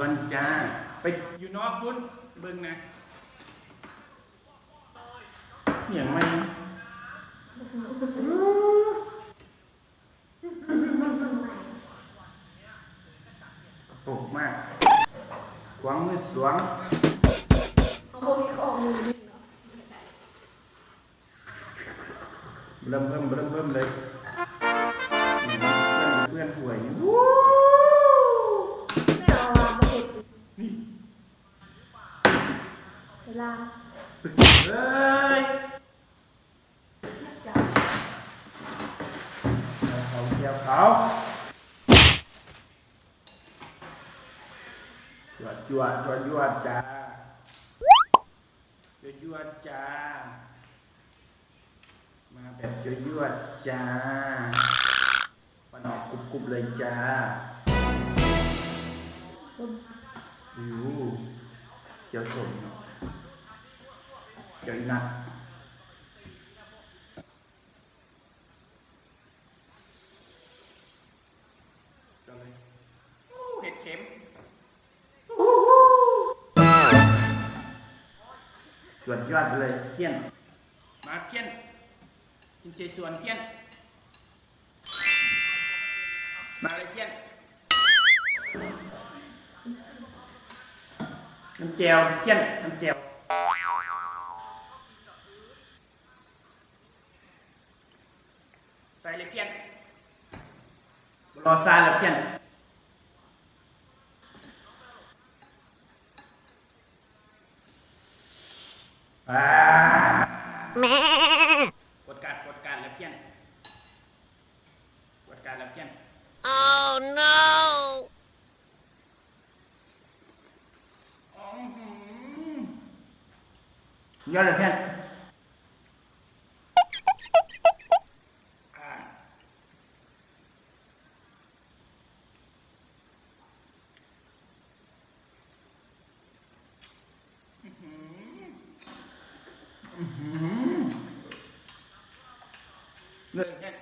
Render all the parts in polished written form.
วนจ้าไปอยู่นอกพุ่นเบิ่งนะอย่างไม่ตกมากหวังมือสวงเอาพวกนี้เขาออกมือนี่เนาะเริ่มเลยเพื่อนป่วยไม่เอาวางมาเก็บนี่เวลาเฮ้ยจับเขาเกี่ยวเขาจวดจ้ายั่วจ้ามาแบบยั่วจ้าปนออกกรุบเลยจ้าส้มดูเจ้าสมเนาะเจ้าอีนักเจ้าเลยเห็ดเข็มส่วนยอดเลยเพี้ยนมาเพี้ยนกินเศษส่วนเพี้ยนมาเลยเพี้ยนน้ำแจวเพี้ยนน้ำแจวใส่เลยเพี้ยนรอซาเลยเพี้ยนกดการแล้วเพี้ยนกดการแล้วเพี้ยน Oh no! ยอดเลยเพี้ยนเลยเพี้ยน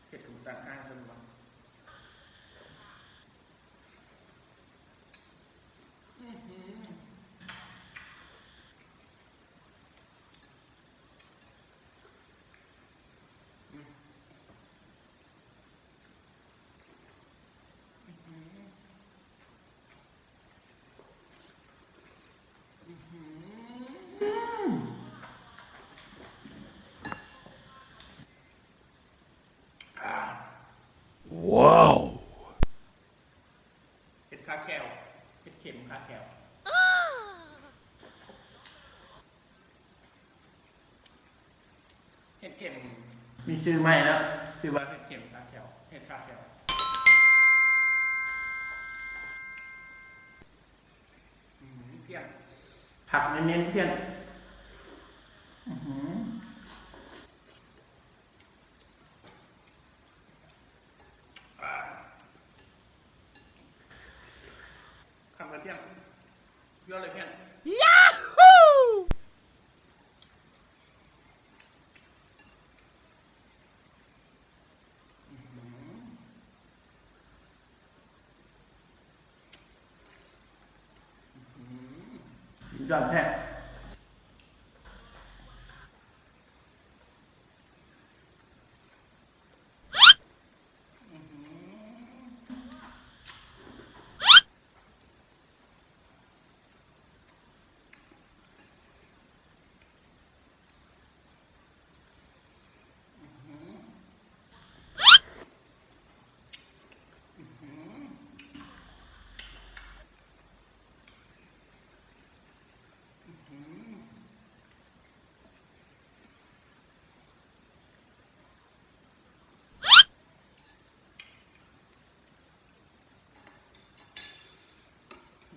เห็ดถูกตัดห้างสมบัติเห็ดคาแคลเห็ดเข็มคาแคลเห็ดเข็มมีชื่อใหม่แล้วชื่อว่าเห็ดเข็มคาแคลเห็ดคาแคลเพี้ยนผักเน้นๆเพี้ยนคำกระเทียมยอดเลยเพี้ยน Yahoo! ยอดแพะ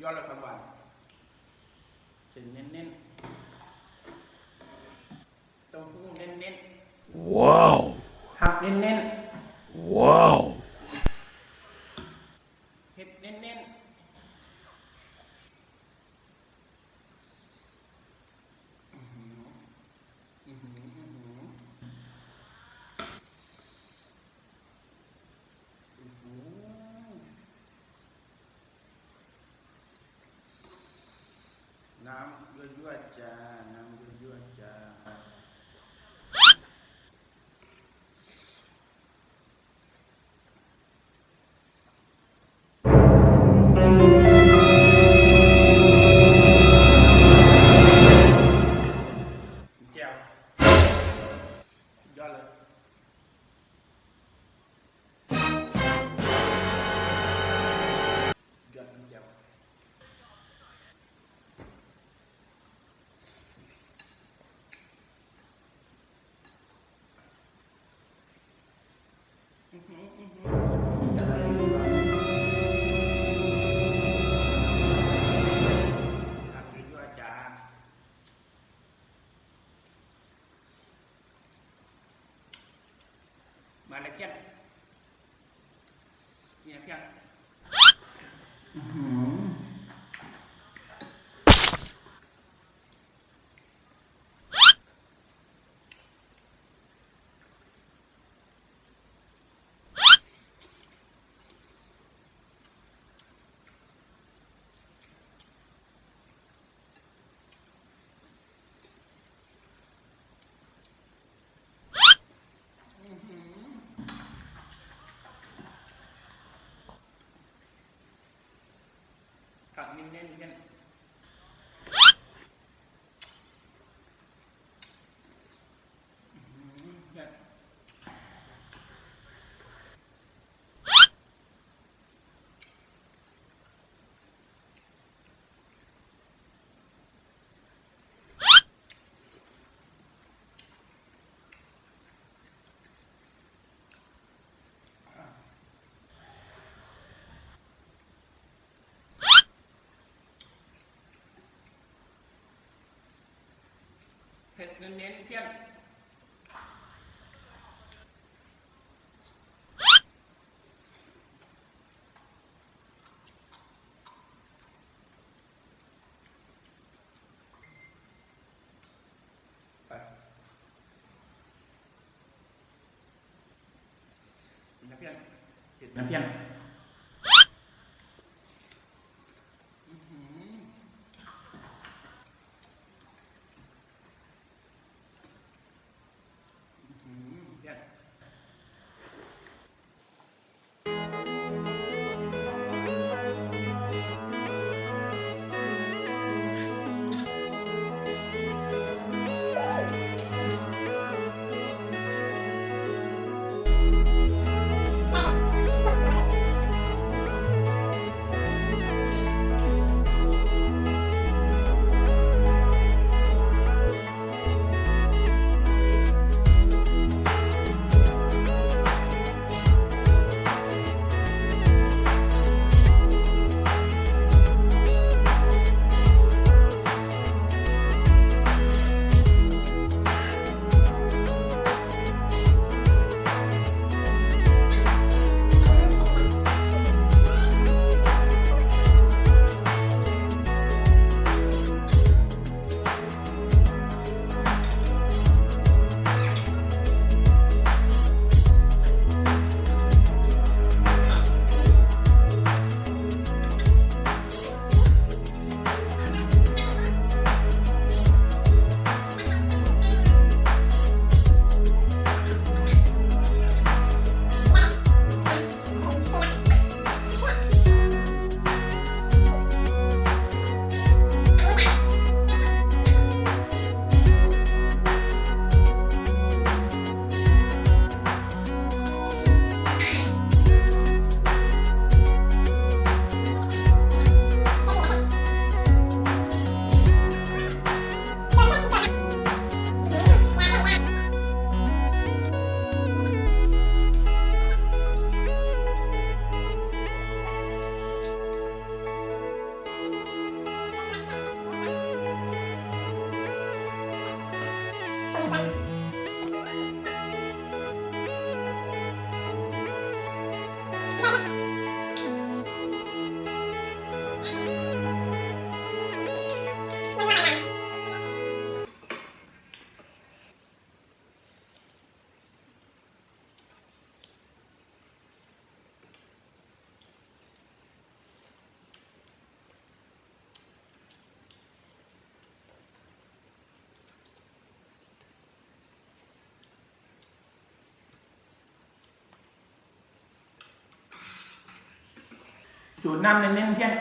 ยอดเลยความหวาน เส้นเน้นๆเต้าหู้เน้นๆ Wow. ผักเน้น Wow. ๆเห็ดเน้นๆอื้อหืออื้อหืออื้อหืออื้อหือน้ำยั่วๆจ้าน้ำยั่วๆจ้าแจ่วยอดเลยยอดมันแจ่วอื้อหืออื้อหือผักยั่วๆจ้ามาเลยเพี้ยนนี่นะเพี้ยนอื้อหือผักเน้นๆเพี้ยนอื้อหือเพี้ยนเผ็ดเน้นๆเพี้ยนไปนี่นะเพี้ยนเผ็ดนะเพี้ยนอื้อหืออื้อหือเพี้ยน สูตรน้ำเน้นๆเพี้ยน